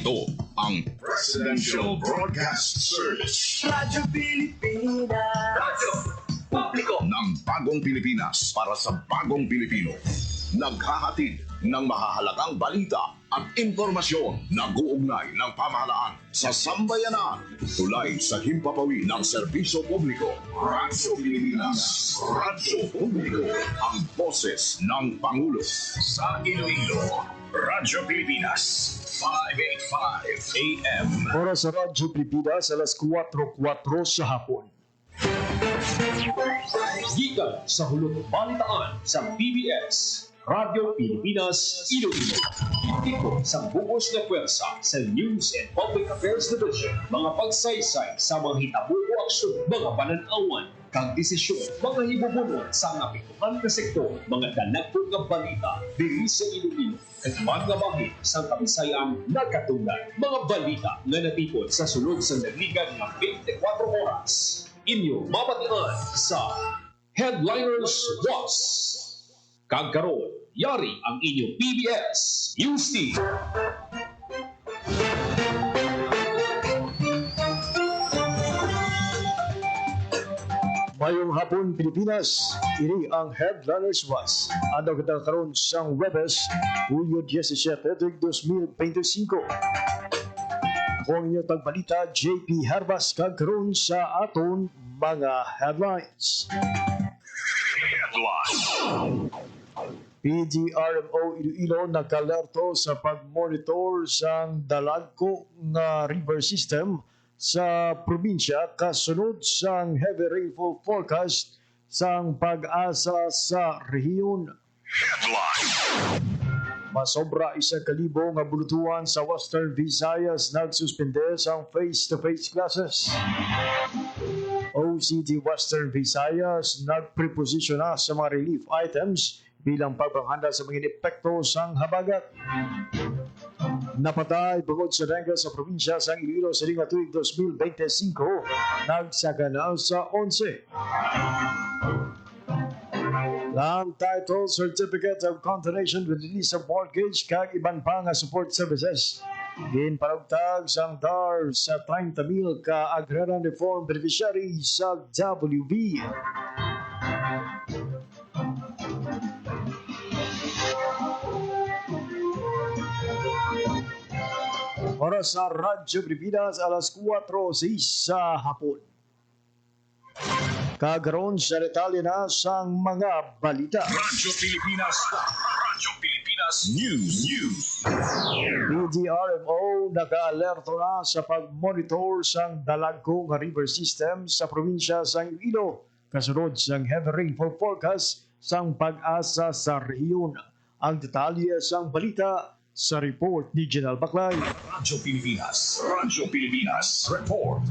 Ito ang Presidential Broadcast Service. Radyo Pilipinas. Radyo Publiko ng Bagong Pilipinas para sa Bagong Pilipino. Naghahatid ng mahahalagang balita at impormasyon na guugnay ng pamahalaan sa sambayanan. Tulay sa himpapawid ng serbisyo publiko. Radyo Pilipinas. Radyo Publiko. Ang boses ng Pangulo. Sa Iloilo, Radyo Pilipinas. 585 AM. Oras sa Radyo Pilipinas, alas 4:04 sa hapon. Gikan sa hulog balitaan sa PBS, Radyo Pilipinas, Iloilo. Ito sa bugos na pwersa sa News and Public Affairs Division. Mga pagsaysay sa mga hitabo o aksyon, mga pananawan, kag desisyon, mga hibubunot sa apektuhan na sektor, mga dalagpong nga balita, diri sa Iloilo, at mga bahin sa Kabisayan nagkatunggan. Mga balita nga natipon sa sulod sa naligan ng 24 oras. Inyo mapatian sa Headliners Was. Kagkaroon, yari ang inyong PBS News Team. Mayong hapon Pilipinas, ini ang Headliners Was. Ano katakaroon sang Webes, Hulyo 17, 2025. Ako ang inyong tagbalita, JP Harbas, kagkaroon sa aton mga headlines. PDRMO Iloilo nakalerto sa pagmonitor sang dalagko nga river system sa probinsya kasunod sang heavy rainfall forecast sang pag-asa sa rehiyon. Masobra 1,000 nga bulutuhan sa Western Visayas nagsuspende sang face-to-face classes. OCD Western Visayas nagpreposisyon na sa mga relief items bilang pagpanghanda sa mga epekto sang habagat. Napatay bukod sa dengue sa probinsya sa Iloilo sa tuig 2025, nagsagana sa 11. Lang title certificate of continuation with release of mortgage kag iban pa nga support services. Ginparagtag sang DAR sa 30,000 ka agrarian reform beneficiary sa WB. Oras sa Radyo Pilipinas, alas 4:06 sa hapon. Kagaroon sa detalye na sang mga balita. Radyo Pilipinas. Radyo Pilipinas News. PDRMO naka-alerto na sa pag-monitor sang dalagko nga river system sa probinsya sa Iloilo kasunod sang heavy rainfall forecast sang pag-asa sa rehiyon. Ang detalye sang balita sa report ni General Baclay. Radyo Pilipinas. Radyo Pilipinas Report.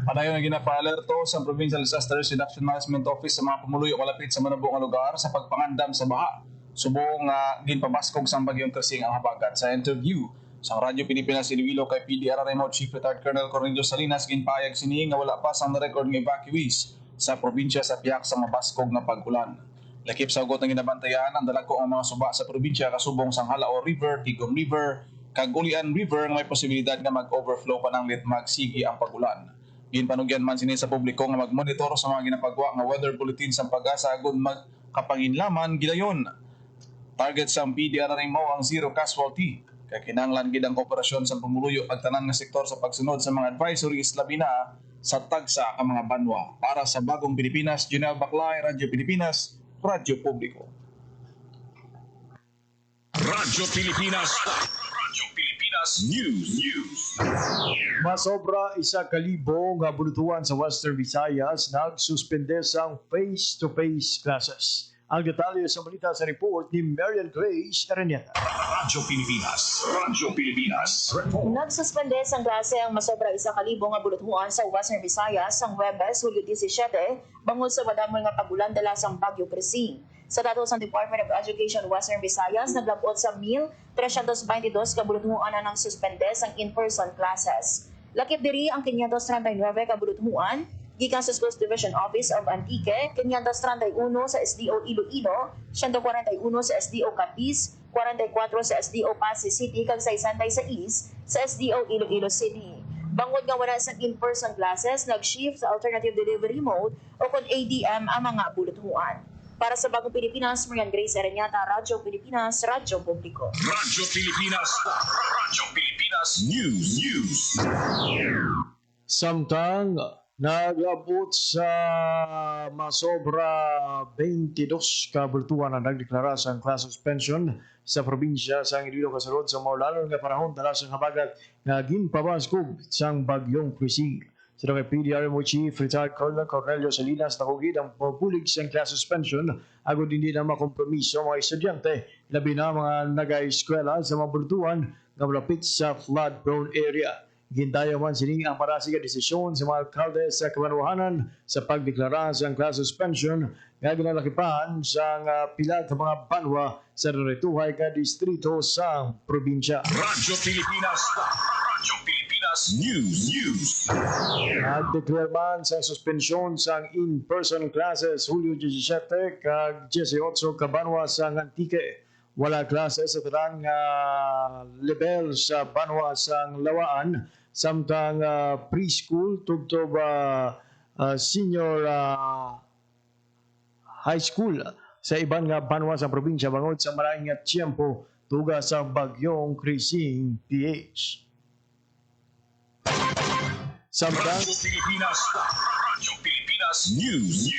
Padayon na ginapa-alerto sa Provincial Disaster Reduction Management Office sa mga pumuluyo kalapit sa Manabo nga lugar sa pagpangandam sa baha. Subong ginpabaskog sa bagyong Krising ang habagat. Sa interview sa Radyo Pilipinas Iloilo kay PDRMO Chief Retired Colonel Cornelio Salinas, ginpayag sini nga wala pa sang na-record nga evacuees sa probinsya sa piyak sa mabaskog na pag-ulan. Lakip sa ugot ng ginabantayan ang dalagko ang mga suba sa probinsya kasubong sang Halao River, Tigom River, Kagulian River nga may posibilidad nga mag-overflow pa ng litmag sige ang pag-ulan. Ginpanugyan man sini sa publiko nga mag-monitor sa mga ginapagwa nga weather bulletin sa pag-asa agon magkapanginlaman gidayon. Target sa PDRMO ang zero casualty. Kaya kinanglan gid ang kooperasyon sa pumuluyo ag tanan nga sektor sa pagsunod sa mga advisories labi na sa tagsa ang mga banwa. Para sa Bagong Pilipinas, General Baclay, Radyo Pilipinas, Radyo Publiko. Radyo Pilipinas. Radyo Pilipinas News. Masobra 1,000 nga bulutuhan sa Western Visayas nagsuspende sang face-to-face classes. Ang detalye sa balita sa report ni Marian Grace Araneta. Radyo Pilipinas. Radyo Pilipinas Report. Nagsuspende sang klase ang masobra 1,000 nga bulutuhan sa Western Visayas sang Huwebes, Hulyo 17, bangod sa madamol nga pagulan dala sang Bagyo Krising. Sa datos ng Department of Education Western Visayas, naglabot sa 1,322 kabulutuhan na ng suspende sang in-person classes. Lakip diri ang 539 kabulutuhan gikan sa Schools Division Office of Antique, 531 sa SDO Iloilo, 141 sa SDO Capiz, 44 sa SDO Pasig City kag 66 sa SDO Iloilo City. Bangod nga wala sa in-person classes, nag-shift sa alternative delivery mode o kung ADM ang mga buluthuan. Para sa Bagong Pilipinas, Marian Grace Areñata, Radyo Pilipinas, Radyo Publiko. Radyo Pilipinas. Radyo Pilipinas News. Samtang naglabot sa masobra 22 ka bultuhan na nagdeklara sa class suspension sa probinsya sa Iloilo kasunod sa maulalon nga panahon dala sa habagat nga ginpabaskog sang bagyong Krising. Sa kay PDRMO Chief Retired Colonel Cornelio Salinas nakugid ang pagbulig sa class suspension agud hindi na makompromiso mga estudyante labi na mga nag-eskwela sa mga bultuhan nga malapit sa flood-prone area. Gindayo man sini ang parasiga desisyon sa mga alkalde sa Kabanwahanan sa pagdeklara sa class suspension nga ginalakipan sa pila ka mga banwa sa narituhay ka distrito sa probinsya. Radyo Pilipinas. Radyo Pilipinas News. Nag-declare man sa suspensyon sa in-person classes Hulyo 17 kag 18 ka banwa sa Antique. Wala klase sa talang level sa banwa sa Lawaan samtang preschool tugtog senior high school sa iban nga banwa sa probinsya bangod sa maraming nga tiyempo tuga sa bagyong Krising PH. Samtang Radyo Pilipinas. Radyo Pilipinas News.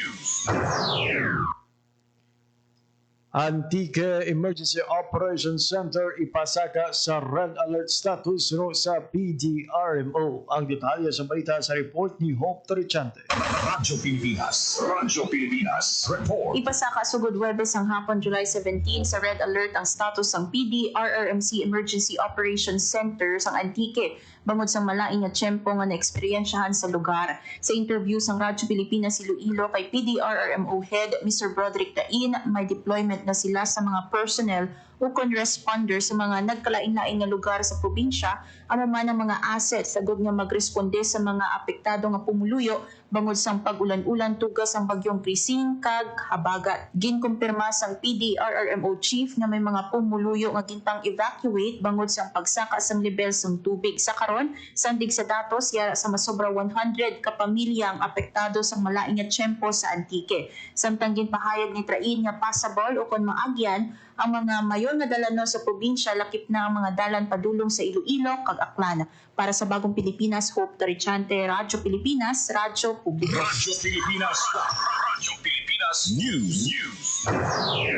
Antique Emergency Operations Center ipasaka sa red alert status no sa PDRMO. Ang detalye sa balita sa report ni Hope Torichante. Radyo Pilipinas. Radyo Pilipinas. Report. Ipasaka sugod Huwebes ang hapon July 17 sa red alert ang status ng PDRRMC Emergency Operations Center sa Antique bangod sa malaing nga tiyempo nga naeksperyensyahan sa lugar. Sa interview sa Radyo Pilipinas Iloilo kay PDRRMO Head Mr. Broderick Dain, may deployment na sila sa mga personnel o responder sa mga nagkalain-lain nga lugar sa probinsya amo man ang mga assets sagod nga magresponde sa mga apektado nga pumuluyo bangod sang pag-ulan-ulan tugas ang bagyong Krising kag habagat. Ginkumpirma sang PDRRMO chief nga may mga pumuluyo nga gintang evacuate bangod sang pagsaka sang level sang tubig. Sa karon, sandig sa datos yara sa masobra 100 ka pamilya ang apektado sang malaing nga tiyempo sa Antique. Samtang ginpahayag ni Train nga passable o kon maagyan ang mga mayon nga dalano sa probinsya lakip na ang mga dalan padulong sa Iloilo kag Aklan. Para sa Bagong Pilipinas, Hope Torichante, Radyo Pilipinas, Radyo Publiko. Radyo Pilipinas. Radyo Pilipinas News.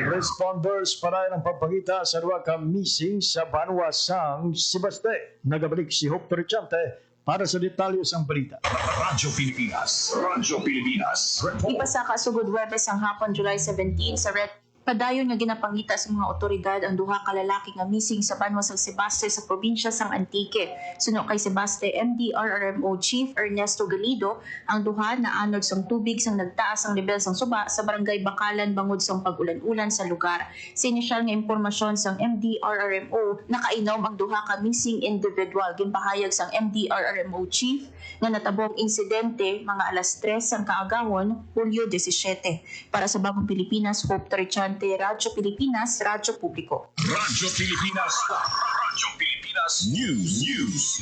Responders para ng pagpangita sa duwa ka missing sa banwa sang Sibaste. Nagabalik si Hope Torichante para sa detalye sang balita. Radyo Pilipinas. Radyo Pilipinas. Report. Ipasaka sugod Huwebes ang hapon July 17 sa red padayon nga ginapangita sa mga otoridad ang duha ka lalaki nga missing sa banwa sa Sebaste sa probinsya sang Antique. Suno kay Sebaste MDRRMO Chief Ernesto Galido, ang duha na anod sang tubig sang nagtaas ang level sang suba sa barangay Bakalan bangod sang pag-ulan-ulan sa lugar. Sa inisyal nga impormasyon sang MDRRMO, nakainom ang duha ka missing individual. Ginpahayag sang MDRRMO Chief nga natabong insidente mga alas 3 sang kaagahon Hulyo 17. Para sa Bagong Pilipinas, Hope Torichante, Radyo Pilipinas, Radyo Publiko. Radyo Pilipinas. Radyo Pilipinas News.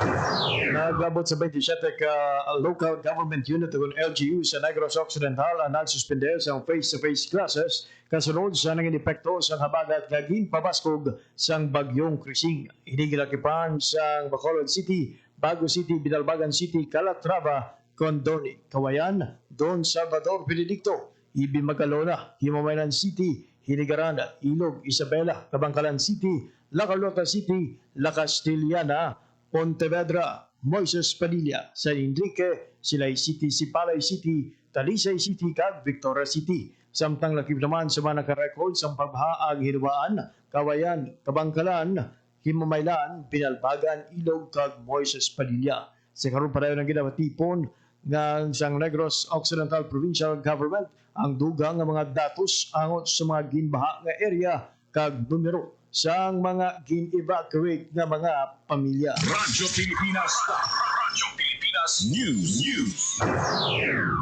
Nagabot sa 27 ka local government unit ng LGU sa Negros Occidental ang nagsuspende sa face-to-face classes kasunod sa nanging epekto sa habagat nga ginpabaskog sang bagyong Krising. Inigilakipan sa Bacolod City, Bago City, Binalbagan City, Calatrava, Condoni, Kawayan, Don Salvador Benedicto, Ibi Magalona, Himamaynan City, Hinigarana, Ilog, Isabela, Kabangkalan City, La Carlota City, La Castillana, Pontevedra, Moises Padilla, San Enrique, Silay City, Sipalay City, Talisay City, kag Victoria City. Samtang lakip naman sa mga nakarecord sa pagbahaag Hinubaan, Kawayan, Kabangkalan, Himamaylan, Pinalbagan, Ilog, kag Moises Padilla. Sa karon pa rin ang ginabatipon ng Sang Negros Occidental Provincial Government ang dugang nga mga datos angot sa mga ginbaha nga area kag numero sang mga gin-evacuate nga mga pamilya. Radyo Pilipinas. Radyo Pilipinas News.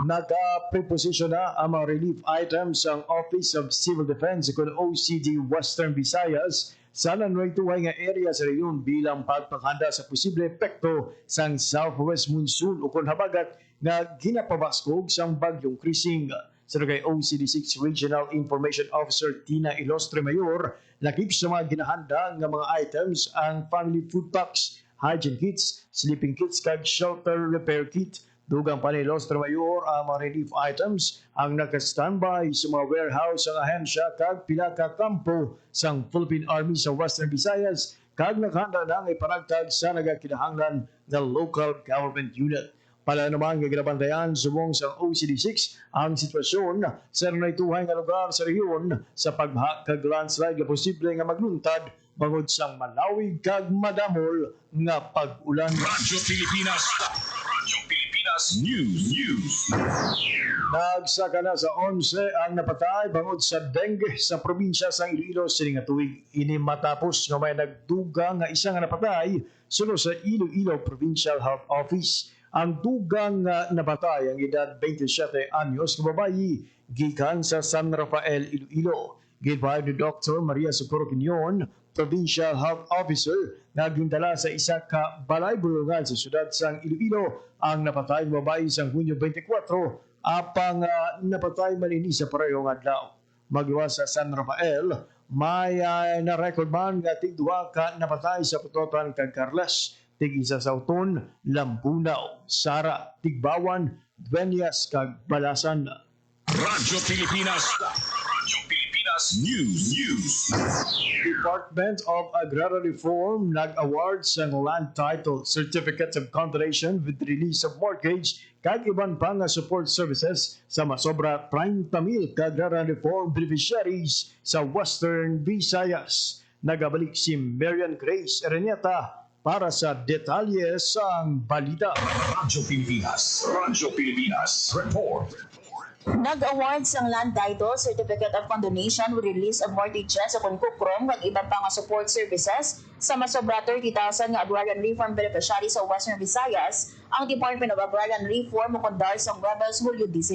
Naka-preposition na ang mga relief items ang Office of Civil Defense kung OCD Western Visayas sa nanway-tuway nga area sa rehiyon bilang pagpaghanda sa posible epekto sang southwest monsoon o kung habagat nga ginapabaskog sang bagyong Krising. Sa kay OCD6 Regional Information Officer Tina Ilostre Mayor, lakip sa mga ginahanda nga mga items ang family food packs, hygiene kits, sleeping kits kag shelter repair kit. Dugang pa ni Ilostre Mayor ang mga relief items ang naka-standby sa mga warehouse ang ahensya kag pila ka kampo sang Philippine Army sa Western Visayas kag naghanda na nga ipanagtag sa nagakinahanglan nga local government unit. Pala naman nga ginabantayan subong sa OCD6 ang sitwasyon sa naituhay nga lugar sa rehiyon sa pagbaha kag landslide nga posible nga magluntad bangod sang malawig kag madamol nga pag-ulan. Radyo Pilipinas News. Nagsaka na sa 11 ang napatay bangod sa dengue sa probinsya sa Iloilo sining nga tuig. Ini matapos nga may nagduga nga isa nga napatay sunod sa Iloilo Provincial Health Office. Ang dugang nga napatay ang edad 27 anyos nga babayi gikan sa San Rafael, Iloilo. Gidpahayag ni Dr. Maria Socorro Quinion, Provincial Health Officer, na gindala sa isa ka balay bulungan sa syudad sang Iloilo ang napatay nga babae sang Hunyo 24 apang napatay man ini sa parehong adlaw. Magiwas sa San Rafael, may na-record man nga tig-duha ka napatay sa Putotan kag Carles, tig-isa sa Uton, Lambunaw, Sara, Tigbawan, Dueñas kag Balasan. Radyo Pilipinas News. Department of Agrarian Reform nag-award sa land title, certificate of condonation with release of mortgage kag iban pa nga support services sa masobra 30,000 ka agrarian reform beneficiaries sa Western Visayas. Nagabalik si Marian Grace Araneta para sa detalye sang balita. Radyo Pilipinas Report. Nag-awards ang land title, certificate of condonation with release of mortgages sa Kunkukrom kag iba pa nga support services sa masobra 30,000 nga agrarian reform beneficiary sa Western Visayas ang Department of Agrarian Reform o kondar sa Rebels Hulyo 17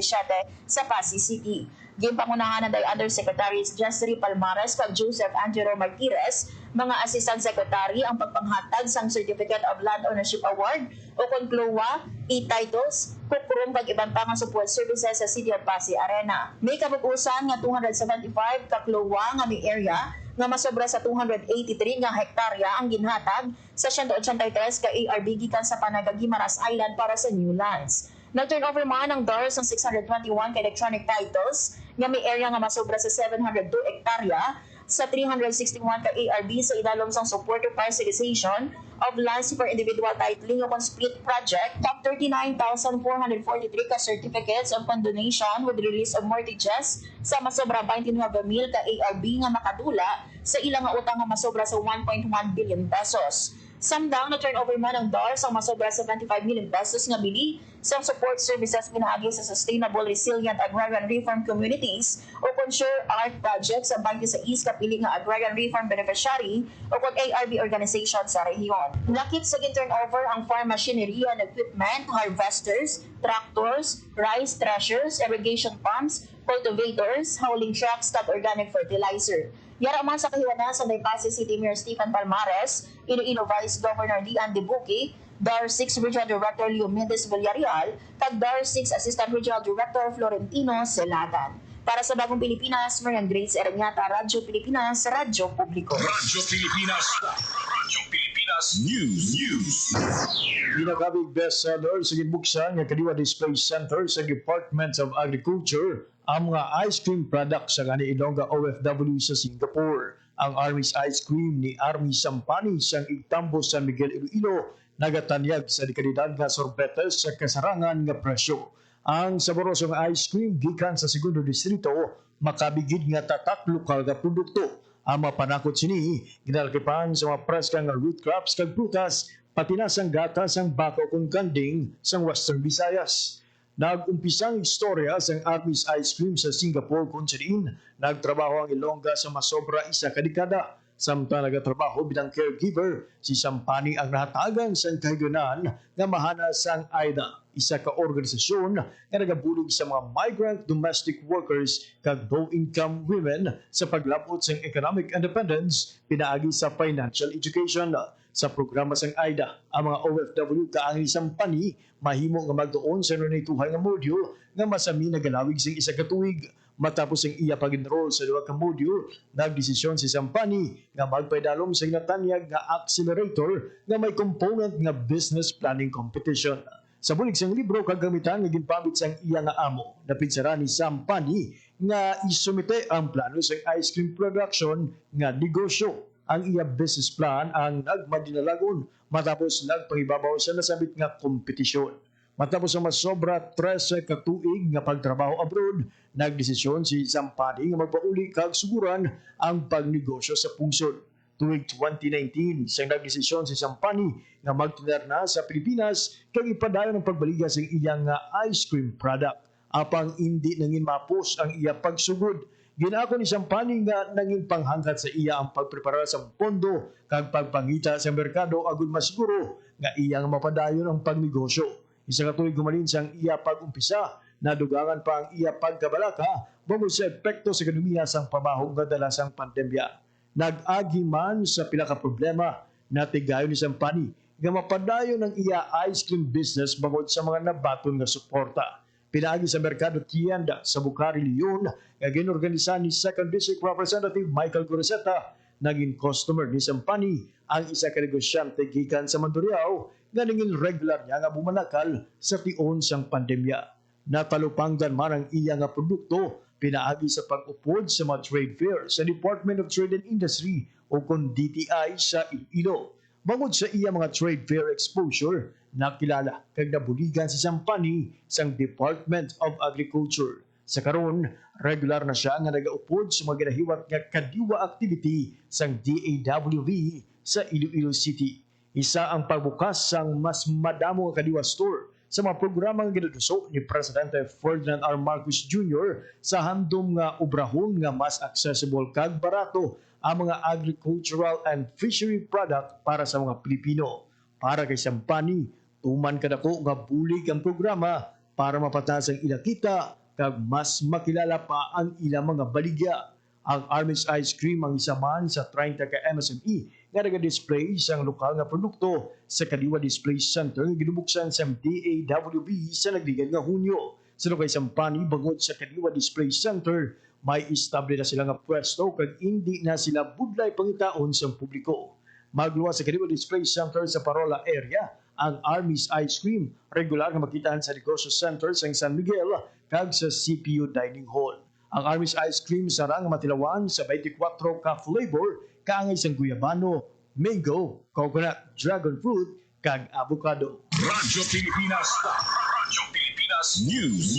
sa Pasig City. Ginpangunahan ng Undersecretaries Jessry Palmares kag Joseph Angelo Martires, mga Assistant Secretary ang pagpanghatag sang Certificate of Land Ownership Award o KONCLOA, e-titles, kukrum kag iban pa nga support services sa City of Pasig Arena. May kabug-usan nga 275 ka KLOA nga may area nga masobra sa 283 nga hektarya ang ginhatag sa 183 ka ARB gikan sa Panagag-Guimaras Island para sa new lands. Nag-turnover man ang DARS ng 621 ka electronic titles nga may area nga masobra sa 702 hektarya sa 361 ka ARB sa idalom sang support or parcelization of lands for individual titling upon split project, top 39,443 ka certificates of condonation with release of mortgages sa masobra 29,000 ka ARB nga makadula sa ilang nga utang nga masobra sa 1.1 billion pesos. Samdang na turnover man ang DARS ang masobra sa 25 million pesos nga bili sa support services pinaagi sa Sustainable Resilient Agrarian Reform Communities o Consure Art Project sa 26 kapili nga agrarian reform beneficiary o kung ARB organization sa rehiyon. Lakip sa turnover ang farm machinery and equipment, harvesters, tractors, rice threshers, irrigation pumps, cultivators, hauling trucks, kag organic fertilizer. Yara man sa kahiwanan sa Pasig City Mayor Stephen Palmares, Iloilo Vice Governor Dian Debuque, DAR 6 Regional Director Leo Mendez Villarreal, kag DAR 6 Assistant Regional Director Florentino Celatan. Para sa Bagong Pilipinas, Marian Grace Araneta, Radyo Pilipinas, Radyo Publiko. Radyo Pilipinas News. Pinakabig bestseller sa gibuksan nga kadiwa display center sa Department of Agriculture ang mga ice cream products sa gani Ilongga OFW sa Singapore. Ang Army's Ice Cream ni Army Sampani siyang igtambo sa Miguel Iloilo nagatanyag sa dekalidad nga sorbetes sa kasarangan nga presyo. Ang saborosong ice cream gikan sa segundo distrito makabigid nga tatak lokal nga produkto. Ang mapanakot sini ginalkipan sa mga preska nga root crops kag prutas pati na sang gatas ang bako kung kanding sang Western Visayas. Nag-umpisang istorya sa Army's Ice Cream sa Singapore kung saan nagtrabaho ang Ilongga sa masobra isa kadekada. Samtang nagatrabaho bilang caregiver, si Sampani ang nahatagan sa kahigayunan nga mahana sang AIDA, isa ka organisasyon nga nagabulig sa mga migrant domestic workers kag low-income women sa paglabot sa economic independence pinaagi sa financial education. Sa programa sang AIDA, ang mga OFW kaangin Sampani mahimo nga magtuon sa nunituhay nga module nga masami nagalawig sing isa ka tuig. Matapos ang iya pag-enroll sa duha ka module, nagdesisyon si Sampani nga magpaydalom sa natanyag nga accelerator nga may component nga business planning competition. Sa bulig sang libro kag gamitan nga ginpamit sang iya nga amo, napinsara ni Sampani nga isumite ang plano sa ice cream production nga negosyo. Ang iya business plan ang nagmadinalagon matapos nagpangibabaw sa nasabit nga kompetisyon. Matapos ang masobra 13 ka tuig nga pagtrabaho abroad, nagdesisyon si Sampani nga magpauli kag suguran ang pagnegosyo sa pungsod. Tuig 2019, siyang nagdesisyon si Sampani nga magtunar na sa Pilipinas kag ipadayon ang pagbaliga sa iyang ice cream product. Apang hindi nangin mapos ang iya pagsugod. Ginako ni Sampani nga nanging panghangkat sa iya ang pagprepara sa pondo kag pagpangita sa merkado agud masiguro nga iya nga mapadayon ang pagnegosyo. Isa ka tuig gumalin sang iya pag-umpisa, nadugangan pa ang iya pagkabalaka bangod sa epekto sa ekonomiya sang pamahog nga dalasang pandemya. Nag-agi man sa pila ka problema, natigayon ni Sampani nga mapadayon ang iya ice cream business bangod sa mga nabaton nga suporta. Pinaagi sa merkado tienda sa Bucari, Leon, nga ginorganisa ni 2nd District Representative Michael Goroseta, naging customer ni Sampani ang isa ka negosyante gikan sa Mandurriao nga ningin regular niya nga bumanakal sa tion sang pandemya. Natalupangdan man ang iya nga produkto pinaagi sa pag-upod sa mga trade fair sa Department of Trade and Industry o kon DTI sa Iloilo. Bangod sa iya mga trade fair exposure, nakilala kag nabuligan si Sampani sang Department of Agriculture. Sa karon, regular na siya nga nagaupod sa mga ginahiwat nga kadiwa activity sang DAWV sa Iloilo City. Isa ang pagbukas sang mas madamo nga kadiwa store sa mga programang ginuduso ni Presidente Ferdinand R. Marcos Jr. sa handom nga obrahon nga mas accessible kag barato ang mga agricultural and fishery product para sa mga Pilipino. Para kay Sampani, tuman kadako nga bulig ang programa para mapataas ang ilang kita kag mas makilala pa ang ilang mga baligya. Ang Army's Ice Cream ang isa man sa 30 ka MSME nga nag-display sa lokal nga produkto sa Kadiwa Display Center nga ginubuksan sa DAWB sa nagligad nga Hunyo. Sa kay Sampani, bangod sa Kadiwa Display Center, may estable na sila nga pwesto kag hindi na sila budlay pangitaon sa publiko. Magluwas sa Kadiwa Display Center sa Parola area, ang Army's Ice Cream regular nga makitaan sa negosyo center sa San Miguel kag sa CPU Dining Hall. Ang Army's Ice Cream sarang matilawan sa 24 ka flavor kaangay sang guyabano, mango, coconut, dragon fruit kag avocado. Radyo Pilipinas. Radyo Pilipinas News.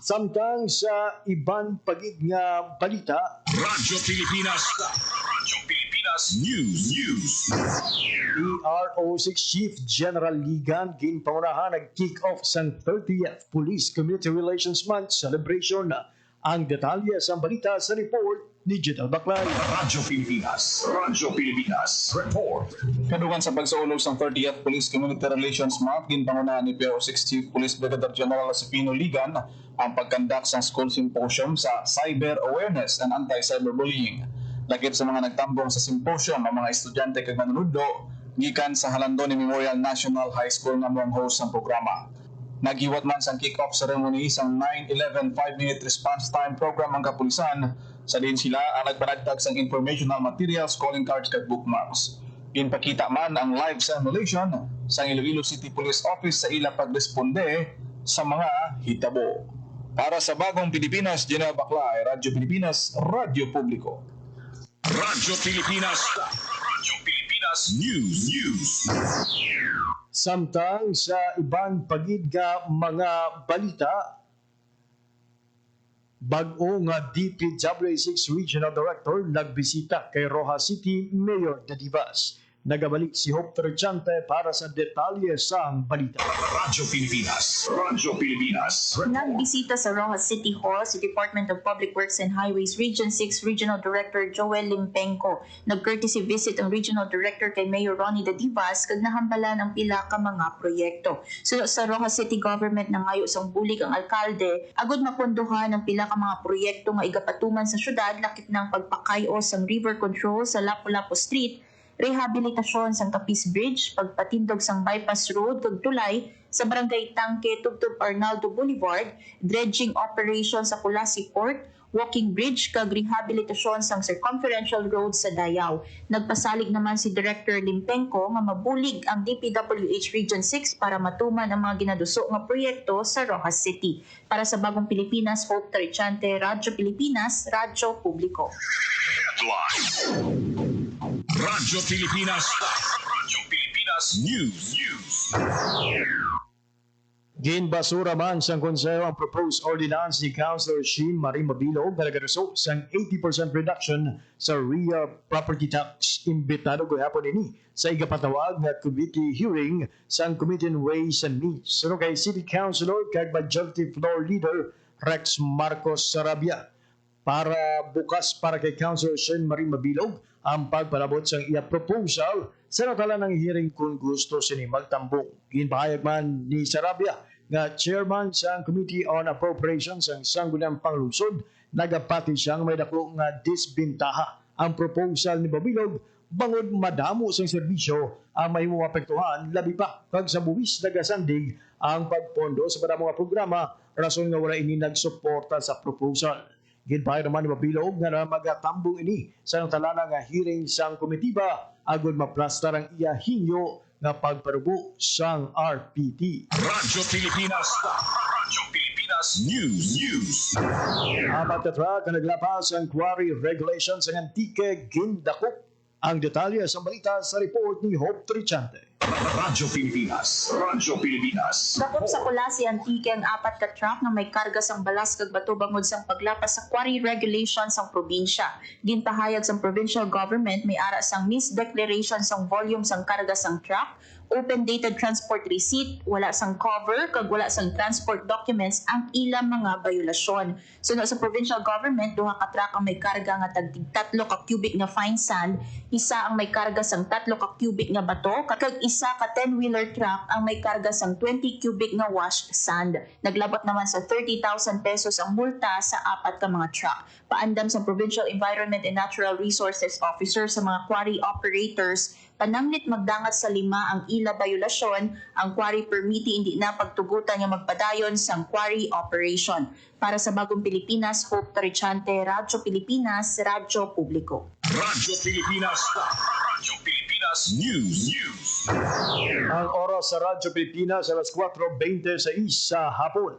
Samtang sa iban pagid nga balita, Radyo Pilipinas. Radyo Pilipinas News. ERO6 Chief General Ligan ginpangunahan nag-kick-off sa 30th Police Community Relations Month celebration. Ang detalye sa balita sa report ni Jedal Baclay. Radyo Pilipinas. Radyo Pilipinas Report. Kadugan sa pagsaulog sa 30th Police Community Relations Month, ginpangunahan ni PRO6 Chief Police Brigadier General Josepino Ligan ang pagkandak sa school symposium sa Cyber Awareness and Anti-Cyberbullying. Lakip sa mga nagtambong sa symposium ang mga estudyante kag manunudlo gikan sa Halandon Memorial National High School nga mong host ng programa. Naghiwat man sa kick-off ceremony isang 9/11 5-minute response time program ang kapulisan. Sa din sila ang nagpanagtag sang informational materials, calling cards kag bookmarks. Ginpakita man ang live simulation sa Iloilo City Police Office sa ila pagresponde sa mga hitabo. Para sa Bagong Pilipinas, General Baclay, Radyo Pilipinas, Radyo Publiko. Radyo Pilipinas. Radyo Pilipinas News. Samtang sa ibang pagid nga mga balita, bag-o nga DPWA6 Regional Director nagbisita kay Rojas City Mayor Dadivas. Nagabalik si Hope Trichante para sa detalye sa balita. Radyo Pilipinas. Radyo Pilipinas. Nagbisita sa Rojas City Hall si Department of Public Works and Highways Region 6 Regional Director Joel Limpenco. Nag-courtesy visit ang Regional Director kay Mayor Ronnie De Divas kag nahambalan ang pila ka mga proyekto. So sa Rojas City Government na ngayo sang bulig ang alkalde, agud mapondohan ang pila ka mga proyekto nga igapatuman sa syudad lakip ng pagpakayo sang river control sa Lapu-Lapu Street, rehabilitasyon sang Capiz Bridge, pagpatindog sang bypass road kag tulay sa Barangay Tangke tubtob Arnaldo Boulevard, dredging operation sa Kulasi Port, walking bridge kag rehabilitasyon sang circumferential road sa Dayao. Nagpasalig naman si Director Limpenco nga mabulig ang DPWH Region 6 para matuman ang mga ginaduso nga proyekto sa Rojas City. Para sa Bagong Pilipinas, Hope Trichante, Radyo Pilipinas, Radyo Publiko. Radyo Pilipinas. Radyo Pilipinas News. Ginbasura man sang konseho ang proposed ordinance ni Councilor Sheen Marie Mabilog na nagaresulta sang 80% reduction sa real property tax. Imbitado gahapon ini sa igapatawag na committee hearing sang Committee on Ways and Means. Suno kay City Councilor kag Majority Floor Leader Rex Marcos Sarabia. Para bukas para kay Councilor Sheen Marie Mabilog ang pagpalabot sang iya proposal sa natala ng hearing kung gusto sini magtambong. Ginpahayag man ni Sarabia nga chairman sa Committee on Appropriations ang Sangguniang Panglungsod, nagapati siyang may dako nga disbintaha ang proposal ni Mabilog bangod madamo sang serbisyo ang may maapektuhan labi pa kag sa buwis nagasandig ang pagpondo sa padamo nga programa rason nga wala ini nagsuporta sa proposal. Ginpahayag naman ni Mabilog nga magatambong ini sa talana nga hearing sang komitiba agud maplastar ang iya hinyo nga pagparubo sang RPT. Radyo Pilipinas. Radyo Pilipinas News. Apat ka truck na naglapas ang quarry regulations ng Antique Gindakop. Ang detalye sa balita sa report ni Hope Trichante. Radyo Pilipinas. Radyo Pilipinas. Dakop sa Kulasi Antique ang apat ka truck na may karga sang balas kag bato bangod sang paglapas sa quarry regulations sang probinsya. Ginpahayag sang provincial government may ara sang misdeclaration sang volume sang karga sang truck, open dated transport receipt, wala sang cover kag wala sang transport documents ang ilang mga bayulasyon. Suno sa provincial government, duha ka truck ang may karga nga tagtig 3 ka cubic nga fine sand, isa ang may karga sang 3 ka cubic nga bato kag isa ka 10-wheeler truck ang may karga sang 20 cubic nga washed sand. Naglabot naman sa 30,000 pesos ang multa sa apat ka mga truck. Paandam sa Provincial Environment and Natural Resources Officer sa mga quarry operators, pananglit magdangat sa 5 ang ila bayulasyon, ang quarry permittee hindi na pagtugutan nga magpadayon sang quarry operation. Para sa Bagong Pilipinas, Hope Trichante, Radyo Pilipinas, Radyo Publiko. Radyo Pilipinas. Radyo Pilipinas News. Ang oras sa Radyo Pilipinas alas 4:26 sa hapon.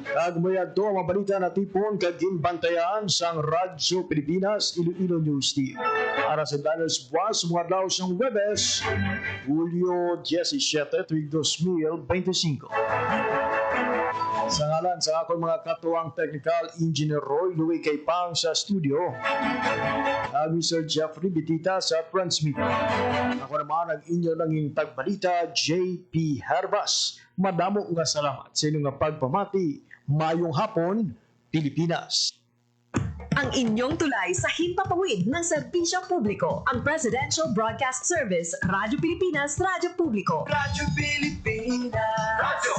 Kag mayadto ang mabalita na tipon kag ginbantayan sang Radyo Pilipinas Iloilo News Team. Para sa Danos Buwas, mga adlaw sang Webes, Hulyo 17, 2025. Sa ngalan sa akong mga katuwang technical engineer Roy Louie Kaypang sa studio, Mr. Jeffrey Bitita sa transmitter. Ako naman ang inyo nanging tagbalita, JP Herbas. Madamo nga salamat sa inyong pagpamati. Mayong hapon, Pilipinas. Ang inyong tulay sa himpapawid ng serbisyo publiko, ang Presidential Broadcast Service, Radyo Pilipinas, Radyo Publiko. Radyo Pilipinas. Radyo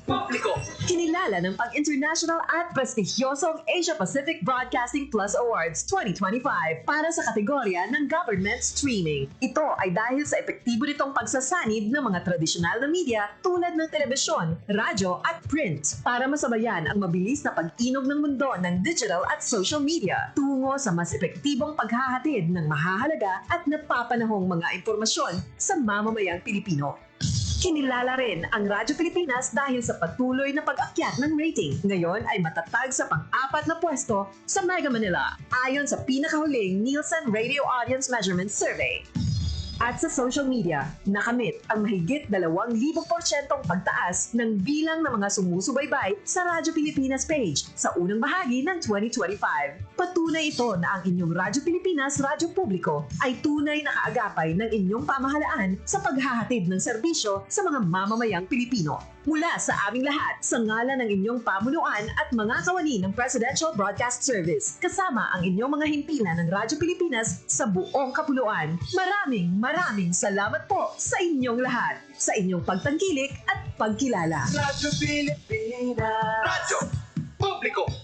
Publiko. Kinilala ng pang-international at prestigyosong Asia Pacific Broadcasting Plus Awards 2025 para sa kategorya ng Government Streaming. Ito ay dahil sa epektibo nitong pagsasanib ng mga tradisyonal na media tulad ng telebisyon, radyo at print para masabayan ang mabilis na pag-inog ng mundo ng digital at social media tungo sa mas epektibong paghahatid ng mahahalaga at napapanahong mga impormasyon sa mamamayang Pilipino. Kinilala rin ang Radyo Pilipinas dahil sa patuloy na pag-akyat ng rating. Ngayon ay matatag sa pang-4 na pwesto sa Mega Manila ayon sa pinakahuling Nielsen Radio Audience Measurement Survey. At sa social media, nakamit ang mahigit 2,000% pagtaas ng bilang ng mga sumusubaybay sa Radyo Pilipinas page sa unang bahagi ng 2025. Patunay ito na ang inyong Radyo Pilipinas Radyo Publiko ay tunay na kaagapay ng inyong pamahalaan sa paghahatid ng serbisyo sa mga mamamayang Pilipino. Mula sa aming lahat, sa ngalan ng inyong pamunuan at mga kawani ng Presidential Broadcast Service, kasama ang inyong mga himpilan ng Radyo Pilipinas sa buong kapuluan. Maraming salamat po sa inyong lahat, sa inyong pagtangkilik at pagkilala. Radyo Pilipinas. Radyo Publiko.